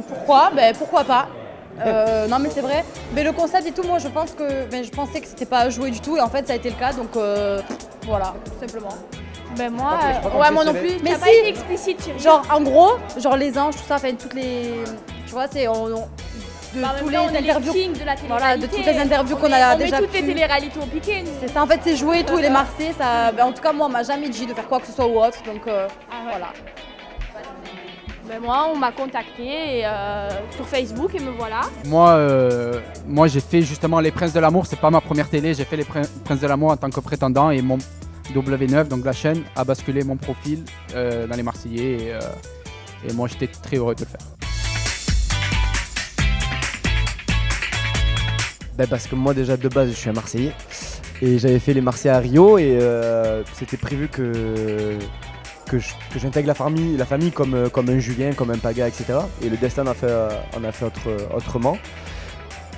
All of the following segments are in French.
Pourquoi? Pourquoi pas. Non mais c'est vrai. Mais le concept et tout, moi je pensais que c'était pas joué du tout et en fait ça a été le cas, donc voilà, tout simplement. Moi, moi non plus. Mais T'as pas si. été explicite, chérie. Genre en gros, genre les anges, tout ça, enfin toutes les, tu vois, c'est de tous les interviews, de la télé-réalité. voilà, de toutes les interviews qu'on a déjà On met toutes les pu. télé-réalités au piqué, nous. C'est ça, en fait c'est joué et tout, il est Marseille, ça, en tout cas moi on m'a jamais dit de faire quoi que ce soit ou autre, donc voilà. Moi, on m'a contacté sur Facebook et me voilà. Moi j'ai fait justement Les Princes de l'Amour, c'est pas ma première télé, j'ai fait Les Princes de l'Amour en tant que prétendant et mon W9, donc la chaîne, a basculé mon profil dans les Marseillais et moi j'étais très heureux de le faire. Parce que moi déjà de base je suis un Marseillais et j'avais fait les Marseillais à Rio et c'était prévu que j'intègre la famille comme un Julien, comme un Paga, etc. Et le destin en a fait autrement.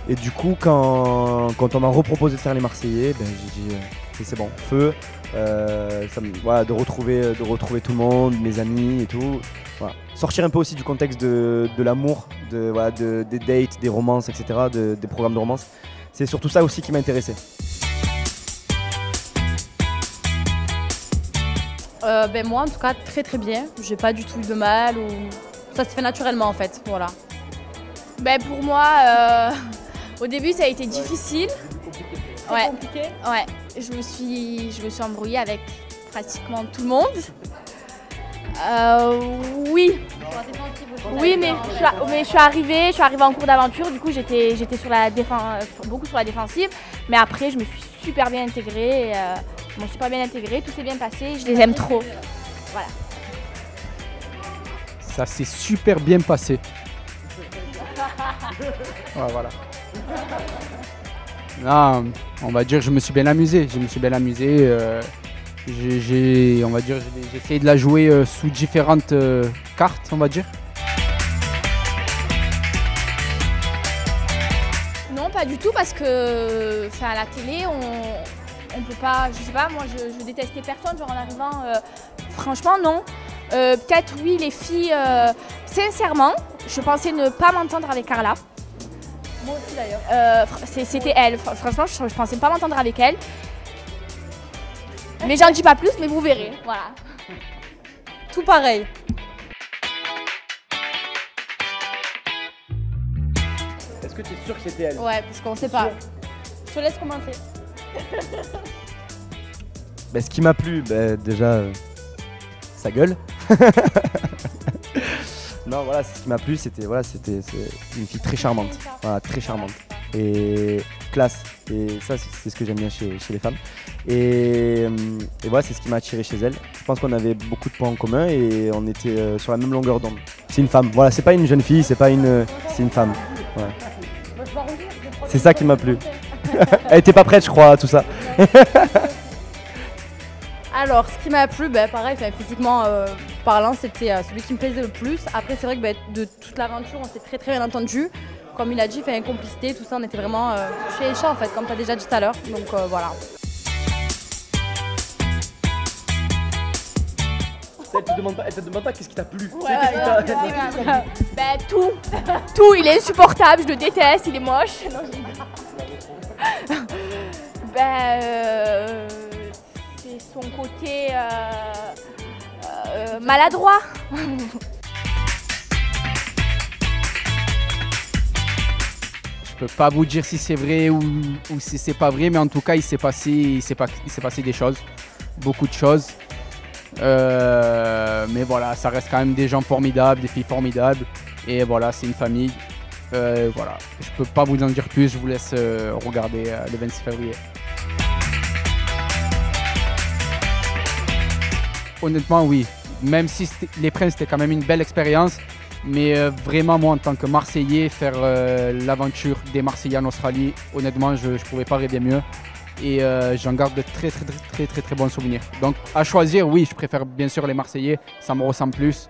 Et du coup quand on m'a reproposé de faire les Marseillais, j'ai dit c'est bon, feu, de retrouver tout le monde, mes amis et tout. Voilà. Sortir un peu aussi du contexte de l'amour, des dates, des romances, etc., des programmes de romance. C'est surtout ça aussi qui m'a intéressé. Moi en tout cas très très bien, j'ai pas du tout eu de mal, ou ça se fait naturellement en fait, voilà. Pour moi, au début ça a été difficile. Ouais. Compliqué. Ouais. Je me suis embrouillée avec pratiquement tout le monde. Oui. Oui, mais je suis arrivée en cours d'aventure, du coup j'étais beaucoup sur la défensive. Mais après je me suis super bien intégrée, tout s'est bien passé, je les aime trop. Voilà. Ça s'est super bien passé. Voilà. Non, on va dire je me suis bien amusé. J'ai essayé de la jouer sous différentes cartes, on va dire. Non, pas du tout, parce que à la télé, on peut pas, je sais pas, moi je détestais personne, genre en arrivant, franchement non. Peut-être oui, les filles, sincèrement, je pensais ne pas m'entendre avec Carla. Moi aussi d'ailleurs. C'était elle, franchement je pensais pas m'entendre avec elle. Mais j'en dis pas plus, mais vous verrez, voilà. Tout pareil. Est-ce que tu es sûr que c'était elle? Ouais, parce qu'on sait pas. Je te laisse commencer. Ce qui m'a plu, déjà, sa gueule. Non, voilà, ce qui m'a plu, c'était une fille très charmante. Voilà, très charmante. Et classe. Et ça, c'est ce que j'aime bien chez les femmes. Et voilà, c'est ce qui m'a attiré chez elle. Je pense qu'on avait beaucoup de points en commun et on était sur la même longueur d'onde. C'est une femme. Voilà, c'est pas une jeune fille, c'est une femme. Ouais. C'est ça qui m'a plu. Elle était pas prête, je crois, à tout ça. Alors, ce qui m'a plu, pareil, physiquement parlant, c'était celui qui me plaisait le plus. Après, c'est vrai que de toute l'aventure, on s'est très très bien entendu. Comme il a dit, une complicité, tout ça, on était vraiment chez les chats en fait, comme tu as déjà dit tout à l'heure. Donc voilà. Elle te demande pas qu'est-ce qui t'a plu. Tout, il est insupportable, je le déteste, il est moche. Non, c'est son côté maladroit. Je peux pas vous dire si c'est vrai ou si c'est pas vrai, mais en tout cas il s'est passé des choses, beaucoup de choses. Mais voilà, ça reste quand même des gens formidables, des filles formidables, et voilà, c'est une famille. Voilà, je peux pas vous en dire plus, je vous laisse regarder le 26 février. Honnêtement, oui, même si Les Princes c'était quand même une belle expérience, mais vraiment moi en tant que Marseillais, faire l'aventure des Marseillais en Australie, honnêtement je pouvais pas rêver mieux. Et j'en garde de très bons souvenirs. Donc à choisir, oui, je préfère bien sûr les Marseillais, ça me ressemble plus.